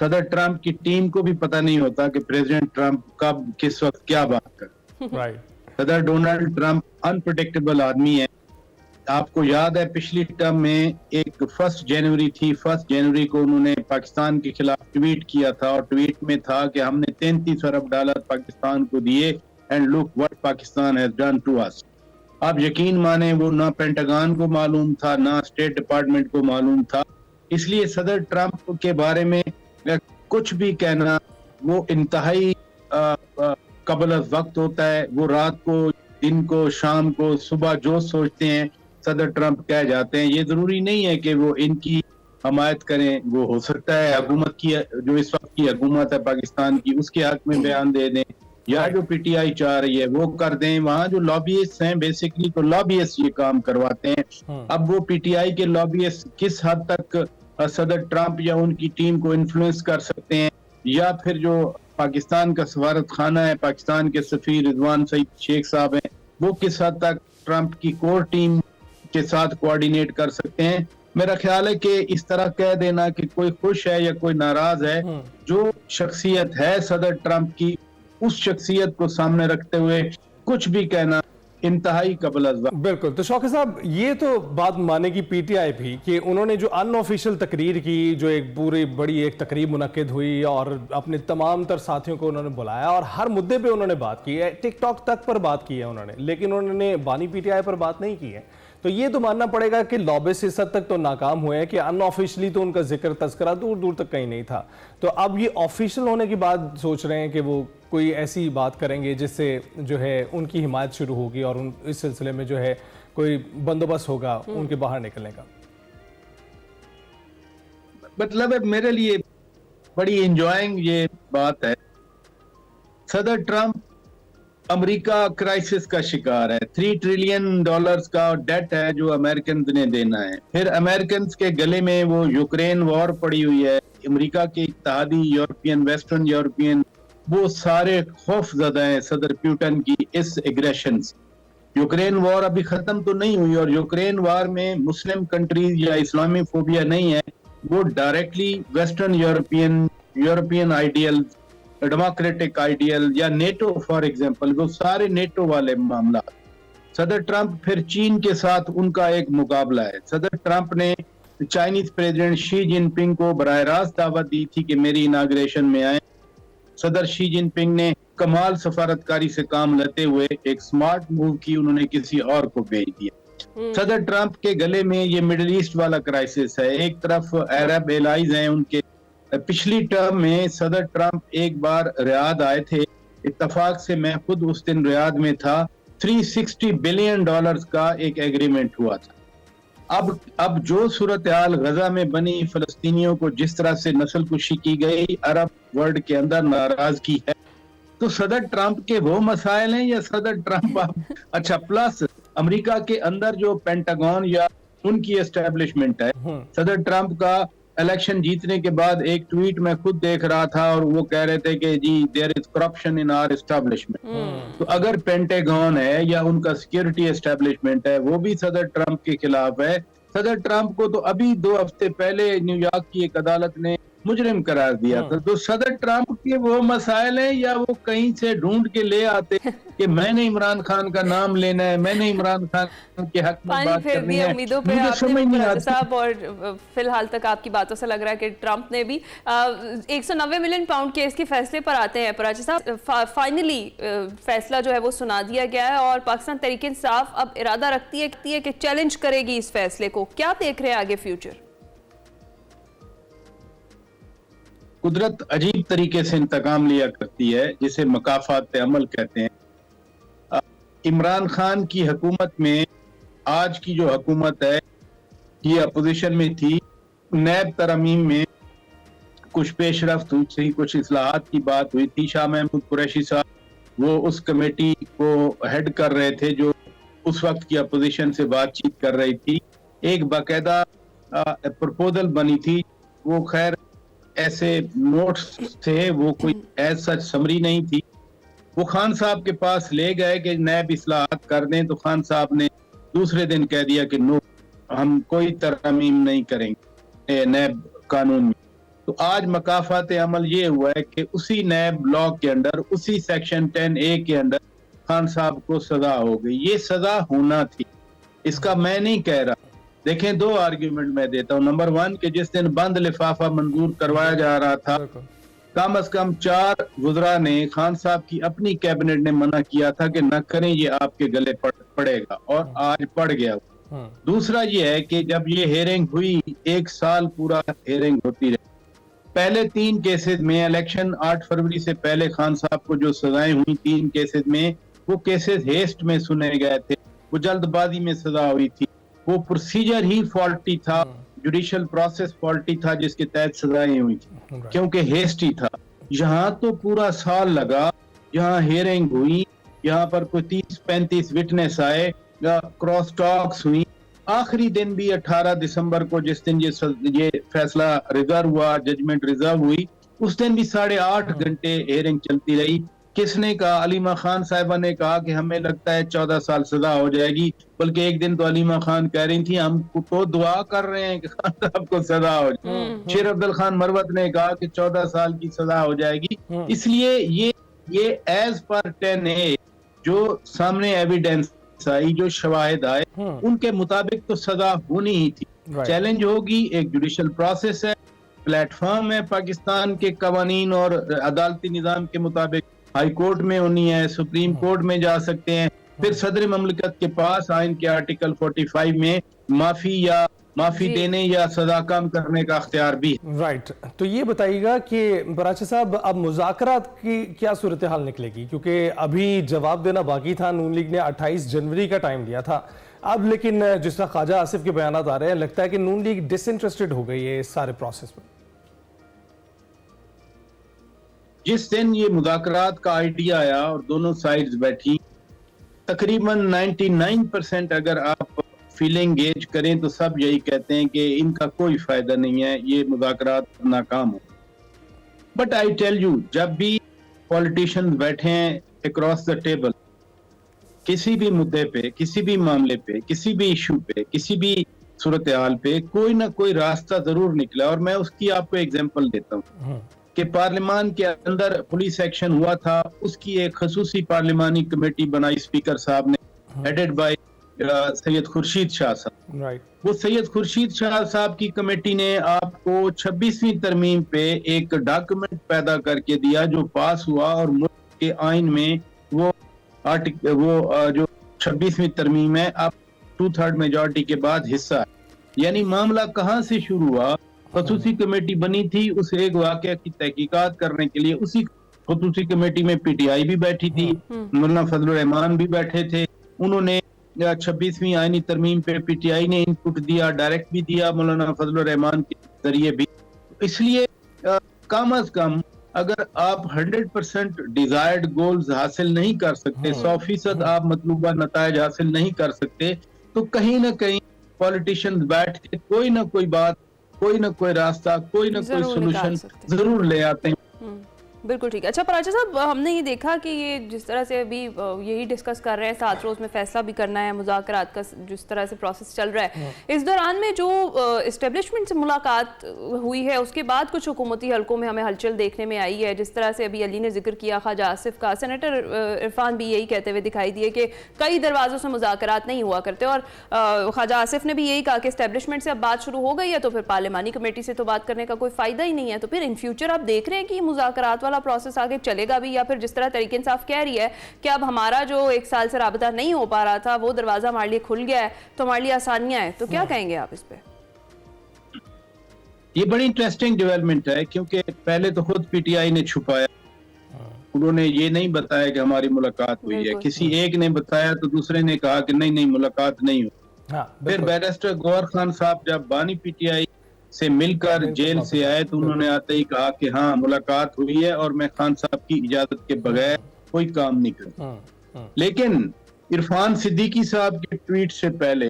صدر ٹرمپ کی ٹیم کو بھی پتہ نہیں ہوتا کہ پریزیڈنٹ ٹرمپ کب کس وقت کیا بات کرے. صدر ڈونلڈ ٹرمپ انپریڈکٹیبل آدمی ہے. آپ کو یاد ہے پچھلی ٹرم میں ایک 1 جنوری تھی، 1 جنوری کو انہوں نے پاکستان کے خلاف ٹویٹ کیا تھا، اور ٹویٹ میں تھا کہ ہم نے $33 ارب پاکستان کو دیے and look what Pakistan has done to us. آپ یقین مانیں وہ نہ پینٹاگان کو معلوم تھا نہ اسٹیٹ ڈپارٹمنٹ کو معلوم تھا. اس لیے صدر ٹرمپ کے بارے میں کچھ بھی کہنا وہ انتہائی قبل از وقت ہوتا ہے. وہ رات کو، دن کو، شام کو، صبح جو سوچتے ہیں صدر ٹرمپ کہہ جاتے ہیں. یہ ضروری نہیں ہے کہ وہ ان کی حمایت کریں. وہ ہو سکتا ہے حکومت کی، جو اس وقت کی حکومت ہے پاکستان کی، اس کے حق میں بیان دے دیں، یا جو پی ٹی آئی چاہ رہی ہے وہ کر دیں. وہاں جو لابیسٹ ہیں بیسیکلی تو لابیسٹ یہ کام کرواتے ہیں. اب وہ پی ٹی آئی کے لابیسٹ کس حد تک صدر ٹرمپ یا ان کی ٹیم کو انفلوئنس کر سکتے ہیں، یا پھر جو پاکستان کا سفارت خانہ ہے، پاکستان کے سفیر رضوان سعید شیخ صاحب ہیں، وہ کس حد تک ٹرمپ کی کور ٹیم کے ساتھ کوآرڈینیٹ کر سکتے ہیں. میرا خیال ہے کہ اس طرح کہہ دینا کہ کوئی خوش ہے یا کوئی ناراض ہے، جو شخصیت ہے صدر ٹرمپ کی، اس شخصیت کو سامنے رکھتے ہوئے کچھ بھی کہنا انتہائی قبل از وقت. بالکل. تو شوقی صاحب یہ تو بات مانے گی پی ٹی آئی بھی کہ انہوں نے جو ان آفیشیل تقریر کی، جو ایک پوری بڑی ایک تقریب منعقد ہوئی اور اپنے تمام تر ساتھیوں کو انہوں نے بلایا اور ہر مدے پہ انہوں نے بات کی ہے، ٹک ٹاک تک پر بات کی ہے انہوں نے، لیکن انہوں نے بانی پی ٹی آئی پر بات نہیں کی ہے. تو یہ تو ماننا پڑے گا کہ لابسٹ اس حد تک تو ناکام ہوئے ہیں کہ ان آفیشلی تو ان کا ذکر تذکرہ دور دور تک کہیں نہیں تھا. تو اب یہ آفیشل ہونے کی بات سوچ رہے ہیں کہ وہ کوئی ایسی بات کریں گے جس سے جو ہے ان کی حمایت شروع ہوگی اور اس سلسلے میں جو ہے کوئی بندوبست ہوگا ان کے باہر نکلنے کا. مطلب میرے لیے بڑی انجوائنگ یہ بات ہے. صدر ٹرمپ امریکہ کرائسس کا شکار ہے. $3 ٹریلین کا ڈیٹ ہے جو امریکنز نے دینا ہے. پھر امریکنز کے گلے میں وہ یوکرین وار پڑی ہوئی ہے. امریکہ کے اتحادی یورپین، ویسٹرن یورپین، وہ سارے خوف زدہ ہیں صدر پیوٹن کی اس ایگریشن سے. یوکرین وار ابھی ختم تو نہیں ہوئی، اور یوکرین وار میں مسلم کنٹریز یا اسلامی فوبیا نہیں ہے، وہ directly western European ideal, democratic ideal, یا نیٹو فار ایگزامپل، وہ سارے نیٹو والے معاملات. صدر ٹرمپ پھر چین کے ساتھ ان کا ایک مقابلہ ہے. صدر ٹرمپ نے چائنیز پریزیڈنٹ شی جن پنگ کو براہ راست دعوت دی تھی کہ میری اناگریشن میں آئیں. صدر شی جن پنگ نے کمال سفارتکاری سے کام لیتے ہوئے ایک سمارٹ موو کی، انہوں نے کسی اور کو بھیج دیا. صدر ٹرمپ کے گلے میں یہ مڈل ایسٹ والا کرائسس ہے. ایک طرف عرب ایلائز ہیں ان کے. پچھلی ٹرم میں صدر ٹرمپ ایک بار ریاض آئے تھے، اتفاق سے میں خود اس دن ریاض میں تھا. $360 بلین کا ایک ایگریمنٹ ہوا تھا. اب جو صورتحال غزہ میں بنی، فلسطینیوں کو جس طرح سے نسل کشی کی گئی، عرب ورلڈ کے اندر ناراضگی ہے. تو صدر ٹرمپ کے وہ مسائل ہیں یا صدر ٹرمپ اچھا پلس امریکہ کے اندر جو پینٹاگون یا ان کی اسٹیبلشمنٹ ہے. صدر ٹرمپ کا الیکشن جیتنے کے بعد ایک ٹویٹ میں خود دیکھ رہا تھا، اور وہ کہہ رہے تھے کہ جی دیر از کرپشن ان آر اسٹیبلشمنٹ. تو اگر پینٹاگون ہے یا ان کا سیکیورٹی اسٹیبلشمنٹ ہے وہ بھی صدر ٹرمپ کے خلاف ہے. صدر ٹرمپ کو تو ابھی 2 ہفتے پہلے نیو یارک کی ایک عدالت نے مجرم قرار دیا تھا. تو صدر ٹرمپ کے وہ مسائل ہیں یا وہ کہیں سے ڈھونڈ کے لے آتے کہ میں نے عمران خان کا نام لینا ہے، میں نے عمران خان کے حق میں بات کرنی ہے. امیدوں پہ آپ نے صاحب، اور فی الحال تک آپ کی باتوں سے لگ رہا ہے کہ ٹرمپ نے بھی £190 ملین کیس کے فیصلے پر آتے ہیں. پراچی صاحب فائنلی فیصلہ جو ہے وہ سنا دیا گیا ہے، اور پاکستان تحریک انصاف اب ارادہ رکھتی ہے کہ چیلنج کرے گی اس فیصلے کو. کیا دیکھ رہے ہیں آگے فیوچر؟ قدرت عجیب طریقے سے انتقام لیا کرتی ہے، جسے مکافات عمل کہتے ہیں. عمران خان کی حکومت میں، آج کی جو حکومت ہے یہ اپوزیشن میں تھی، نیب ترمیم میں کچھ پیش رفت ہوئی تھی، کچھ اصلاحات کی بات ہوئی تھی. شاہ محمود قریشی صاحب وہ اس کمیٹی کو ہیڈ کر رہے تھے جو اس وقت کی اپوزیشن سے بات چیت کر رہی تھی. ایک باقاعدہ پرپوزل بنی تھی، وہ خیر ایسے نوٹس تھے، وہ کوئی ایز سچ سمری نہیں تھی. وہ خان صاحب کے پاس لے گئے کہ نیب اصلاحات کر دیں، تو خان صاحب نے دوسرے دن کہہ دیا کہ نو، ہم کوئی ترمیم نہیں کریں گے نیب قانون میں. تو تو آج مکافات عمل یہ ہوا ہے کہ اسی نیب لاء کے اندر، اسی سیکشن 10A کے اندر خان صاحب کو سزا ہو گئی. یہ سزا ہونا تھی، اس کا میں نہیں کہہ رہا. دیکھیں 2 آرگیومنٹ میں دیتا ہوں. نمبر 1 کہ جس دن بند لفافہ منظور کروایا جا رہا تھا، کم از کم 4 وزراء نے خان صاحب کی اپنی کیبنٹ نے منع کیا تھا کہ نہ کریں، یہ آپ کے گلے پڑے گا، اور آج پڑ گیا. دوسرا یہ ہے کہ جب یہ ہیرنگ ہوئی، 1 سال پورا ہیرنگ ہوتی رہی. پہلے 3 کیسز میں الیکشن 8 فروری سے پہلے خان صاحب کو جو سزائیں ہوئی 3 کیسز میں، وہ کیسز ہیسٹ میں سنے گئے تھے، وہ جلد بازی میں سزا ہوئی تھی، وہ پروسیجر ہی فالٹی تھا، جوڈیشل پروسیس فالٹی تھا جس کے تحت سزائیں ہوئی تھی، کیونکہ ہیسٹ ہی تھا. یہاں تو پورا سال لگا، یہاں ہیرنگ ہوئی، یہاں پر کوئی 30-35 وٹنس آئے، کراس ٹاکس ہوئی. آخری دن بھی 18 دسمبر کو جس دن یہ فیصلہ ریزرو ہوا، ججمنٹ ریزرو ہوئی، اس دن بھی 8.5 گھنٹے ہیرنگ چلتی رہی. کس نے کہا؟ علیمہ خان صاحبہ نے کہا کہ ہمیں لگتا ہے 14 سال سزا ہو جائے گی. بلکہ ایک دن تو علیمہ خان کہہ رہی تھی ہم تو دعا کر رہے ہیں کہ خان صاحب کو سزا ہو جائے. شیر عبدل خان مروت نے کہا کہ 14 سال کی سزا ہو جائے گی. اس لیے یہ ایز پر 10A جو سامنے ایویڈنس آئی، جو شواہد آئے، ان کے مطابق تو سزا ہونی ہی تھی. چیلنج ہوگی، ایک جوڈیشل پروسیس ہے، پلیٹ فارم ہے پاکستان کے قوانین اور عدالتی نظام کے مطابق. ہائی کورٹ میں ہونی ہے، سپریم کورٹ میں جا سکتے ہیں، پھر صدر مملکت کے پاس آئین کے آرٹیکل 45 میں معافی دینے یا سزا کم کرنے کا اختیار بھی. رائٹ. تو یہ بتائیے گا کہ براچہ صاحب اب مذاکرات کی کیا صورتحال نکلے گی؟ کیونکہ ابھی جواب دینا باقی تھا، نون لیگ نے 28 جنوری کا ٹائم دیا تھا. اب لیکن جس طرح خواجہ آصف کے بیانات آ رہے ہیں، لگتا ہے کہ نون لیگ ڈس انٹرسٹڈ ہو گئی ہے اس سارے پروسیس میں. جس دن یہ مذاکرات کا آئیڈیا آیا اور دونوں سائیڈز بیٹھی، تقریباً 99% اگر آپ فیلنگ گیج کریں تو سب یہی کہتے ہیں کہ ان کا کوئی فائدہ نہیں ہے، یہ مذاکرات ناکام ہو. بٹ آئی ٹیل یو، جب بھی پولیٹیشنز بیٹھے ہیں اکراس دا ٹیبل، کسی بھی مدعے پہ، کسی بھی معاملے پہ، کسی بھی ایشو پہ، کسی بھی صورتحال پہ کوئی نہ کوئی راستہ ضرور نکلا. اور میں اس کی آپ کو ایگزامپل دیتا ہوں کہ پارلیمان کے اندر پولیس ایکشن ہوا تھا، اس کی ایک خصوصی پارلیمانی کمیٹی بنائی اسپیکر صاحب نے، ہیڈڈ بائی سید خورشید شاہ صاحب. وہ سید خورشید شاہ صاحب کی کمیٹی نے آپ کو 26ویں ترمیم پہ ایک ڈاکومنٹ پیدا کر کے دیا جو پاس ہوا، اور ملک کے آئین میں وہ جو 26ویں ترمیم ہے آپ 2/3 میجورٹی کے بعد حصہ ہے. یعنی معاملہ کہاں سے شروع ہوا؟ خصوصی کمیٹی بنی تھی اس ایک واقعہ کی تحقیقات کرنے کے لیے. اسی خصوصی کمیٹی میں PTI بھی بیٹھی تھی، مولانا فضل الرحمان بھی بیٹھے تھے. انہوں نے 26ویں آئینی ترمیم پہ PTI نے انپٹ دیا، ڈائریکٹ بھی دیا مولانا فضل الرحمان کے ذریعے بھی. اس لیے کم از کم اگر آپ 100% ڈیزائرڈ گولز حاصل نہیں کر سکتے، 100% آپ مطلوبہ نتائج حاصل نہیں کر سکتے، تو کہیں نہ کہیں پولیٹیشنز بیٹھ کے کوئی نہ کوئی بات، کوئی نہ کوئی راستہ، کوئی نہ کوئی سولوشن ضرور لے آتے ہیں. بالکل ٹھیک ہے. اچھا پراچہ صاحب، ہم نے یہ دیکھا کہ یہ جس طرح سے ابھی یہی ڈسکس کر رہے ہیں 7 روز میں فیصلہ بھی کرنا ہے، مذاکرات کا جس طرح سے پروسیس چل رہا ہے، اس دوران میں جو اسٹیبلشمنٹ سے ملاقات ہوئی ہے اس کے بعد کچھ حکومتی حلقوں میں ہمیں ہلچل دیکھنے میں آئی ہے. جس طرح سے ابھی علی نے ذکر کیا خواجہ آصف کا، سینیٹر عرفان بھی یہی کہتے ہوئے دکھائی دیے کہ کئی دروازوں سے مذاکرات نہیں ہوا کرتے، اور خواجہ آصف نے بھی یہی کہا کہ اسٹیبلشمنٹ سے اب بات شروع ہو گئی ہے تو پھر پارلیمانی کمیٹی سے تو بات کرنے کا کوئی فائدہ ہی نہیں ہے. تو پھر ان فیوچر آپ دیکھ رہے ہیں کہ یہ مذاکرات والا پروسیس آگے چلے گا بھی، یا پھر جس طرح تحریک انصاف کہہ رہی ہے کہ اب ہمارا جو 1 سال سے رابطہ نہیں ہو پا رہا تھا وہ دروازہ ہمارے لیے کھل گیا ہے تو ہمارے لیے آسانیاں ہیں، تو کیا کہیں گے آپ اس پہ؟ یہ بڑی انٹرسٹنگ ڈیولپمنٹ ہے، کیونکہ پہلے تو خود PTI نے چھپایا، انہوں نے یہ نہیں بتایا کہ ہماری ملاقات ہوئی ہے. کسی ایک نے بتایا تو دوسرے نے کہا کہ نہیں ملاقات نہیں ہوئی. پھر بیرسٹر گوہر خان صاحب جب بانی PTI سے مل کر جیل سے آئے تو انہوں نے آتے ہی کہا کہ ہاں ملاقات ہوئی ہے اور میں خان صاحب کی اجازت کے بغیر کوئی کام نہیں کرتا. لیکن عرفان صدیقی صاحب کے ٹویٹ سے پہلے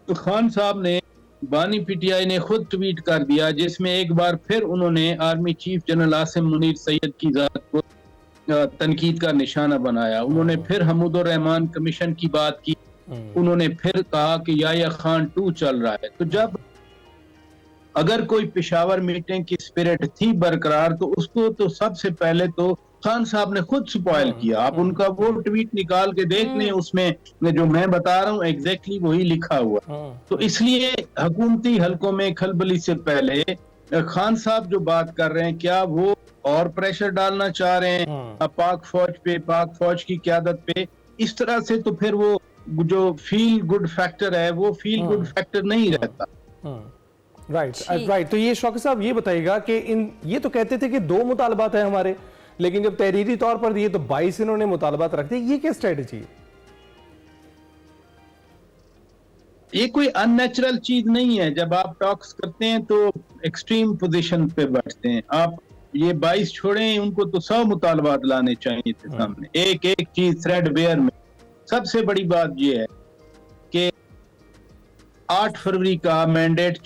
تو خان صاحب نے، بانی PTI نے خود ٹویٹ کر دیا جس میں ایک بار پھر انہوں نے army chief general Asim Munir Syed کی ذات کو تنقید کا نشانہ بنایا. انہوں نے پھر حمود الرحمان کمیشن کی بات کی، انہوں نے پھر کہا کہ یا خان 2 چل رہا ہے. تو جب اگر کوئی پشاور میٹنگ کی اسپرٹ تھی برقرار تو اس کو تو سب سے پہلے تو خان صاحب نے خود سپوائل کیا. آپ ان کا وہ ٹویٹ نکال کے دیکھ لیں, اس میں جو میں بتا رہا ہوں ایگزیکٹلی وہی لکھا ہوا. تو اس لیے حکومتی حلقوں میں کھلبلی سے پہلے خان صاحب جو بات کر رہے ہیں, کیا وہ اور پریشر ڈالنا چاہ رہے ہیں پاک فوج پہ, پاک فوج کی قیادت پہ؟ اس طرح سے تو پھر وہ جو فیل گڈ فیکٹر ہے وہ فیل گڈ فیکٹر نہیں رہتا. رائٹ. تو یہ شوکت صاحب یہ بتائیے گا کہ یہ تو کہتے تھے کہ 2 مطالبات ہیں ہمارے, لیکن جب تحریری طور پر دیے تو 22 انہوں نے مطالبات رکھ دیے. یہ کیا اسٹریٹجی ہے؟ یہ کوئی ان نیچرل چیز نہیں ہے. جب آپ ٹاکس کرتے ہیں تو ایکسٹریم پوزیشن پہ بیٹھتے ہیں. آپ یہ 22 چھوڑیں, ان کو تو 100 مطالبات لانے چاہیے تھے سامنے. ایک چیز تھریڈ بیئر میں سب سے بڑی بات یہ ہے کہ 8 فروری کا مینڈیٹ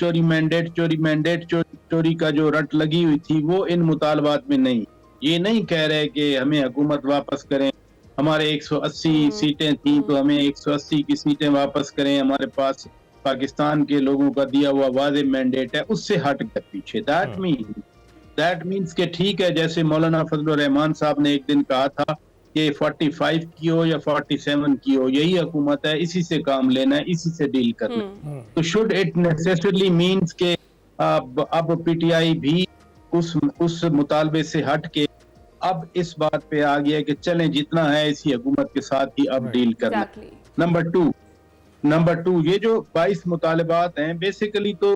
چوری کا جو رٹ لگی ہوئی تھی وہ ان مطالبات میں نہیں. یہ نہیں کہہ رہے کہ ہمیں حکومت واپس کریں, ہمارے 180 سیٹیں تھیں تو ہمیں 180 کی سیٹیں واپس کریں, ہمارے پاس پاکستان کے لوگوں کا دیا ہوا واضح مینڈیٹ ہے, اس سے ہٹ کر پیچھے. دیٹ مینس کہ ٹھیک ہے, جیسے مولانا فضل الرحمان صاحب نے ایک دن کہا تھا کہ 45 کی ہو یا 47 کی ہو, یہی حکومت ہے, اسی سے کام لینا ہے, اسی سے ڈیل کرنا ہے. تو should it necessarily means کہ اب پی ٹی آئی بھی اس مطالبے سے ہٹ کے اب اس بات پہ آ گیا کہ چلیں جتنا ہے اسی حکومت کے ساتھ ہی اب ڈیل کرنا. نمبر 2 یہ جو 22 مطالبات ہیں بیسیکلی تو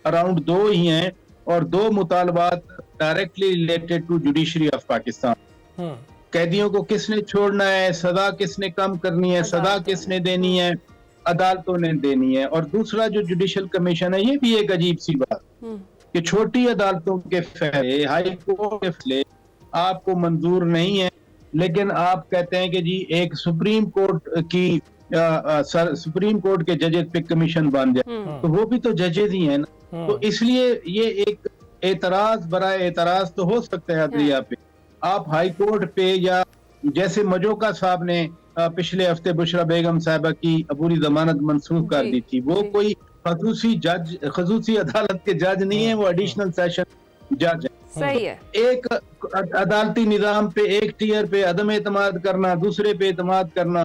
اراؤنڈ 2 ہی ہیں, اور 2 مطالبات directly related to judiciary of Pakistan. قیدیوں کو کس نے چھوڑنا ہے, سزا کس نے کم کرنی ہے, سزا کس نے دینی ہے, عدالتوں نے دینی ہے. اور دوسرا جو جوڈیشل کمیشن ہے, یہ بھی ایک عجیب سی بات کہ چھوٹی عدالتوں کے فیصلے, ہائی کورٹ کے فیصلے آپ کو منظور نہیں ہے, لیکن آپ کہتے ہیں کہ جی ایک سپریم کورٹ کے ججز پہ کمیشن بن جائے, تو وہ بھی تو ججز ہی ہیں نا. تو اس لیے یہ ایک اعتراض برائے اعتراض تو ہو سکتا ہے عدلیہ پہ. آپ ہائی کورٹ پہ, یا جیسے مجوکا صاحب نے پچھلے ہفتے بشرا بیگم صاحبہ کی عبوری ضمانت منسوخ کر دی تھی, وہ کوئی خصوصی عدالت کے جج نہیں ہے, وہ ایڈیشنل سیشن جج ہے. صحیح ہے. ایک عدالتی نظام پہ ایک ٹیئر پہ عدم اعتماد کرنا, دوسرے پہ اعتماد کرنا,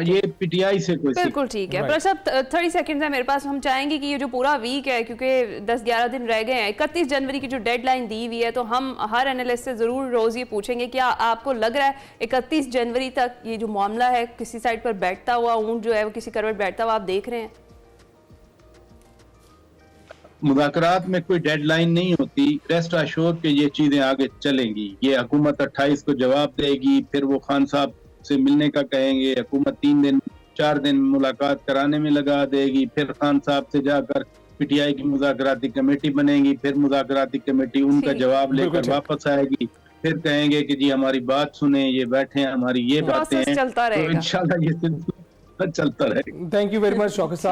یہ پی ٹی آئی سے کوئی بالکل ٹھیک ہے. پر صاحب 30 سیکنڈ ہے میرے پاس, ہم چاہیں گے کہ یہ جو پورا ویک ہے, کیونکہ 10-11 دن رہ گئے ہیں, 31 جنوری کی جو ڈیڈ لائن دی ہوئی ہے, تو ہم ہر اینالسٹ سے ضرور روز یہ پوچھیں گے کیا آپ کو لگ رہا ہے 31 جنوری تک یہ جو معاملہ ہے کسی سائڈ پر بیٹھتا ہوا, اونٹ جو ہے وہ کسی کروٹ بیٹھتا ہوا آپ دیکھ رہے ہیں؟ مذاکرات میں کوئی ڈیڈ لائن نہیں ہوتی. ریسٹ ایشور کہ یہ چیزیں آگے چلیں گی. یہ حکومت 28 کو جواب دے گی, پھر وہ خان صاحب سے ملنے کا کہیں گے, حکومت 3-4 دن ملاقات کرانے میں لگا دے گی, پھر خان صاحب سے جا کر پی ٹی آئی کی مذاکراتی کمیٹی بنے گی, پھر مذاکراتی کمیٹی ان کا جواب لے کر واپس آئے گی, پھر کہیں گے کہ جی ہماری بات سنیں, یہ بیٹھیں, ہماری یہ باتیں ہیں. تو انشاءاللہ یہ چلتا رہے گا. تھینک یو ویری مچ شوکت صاحب.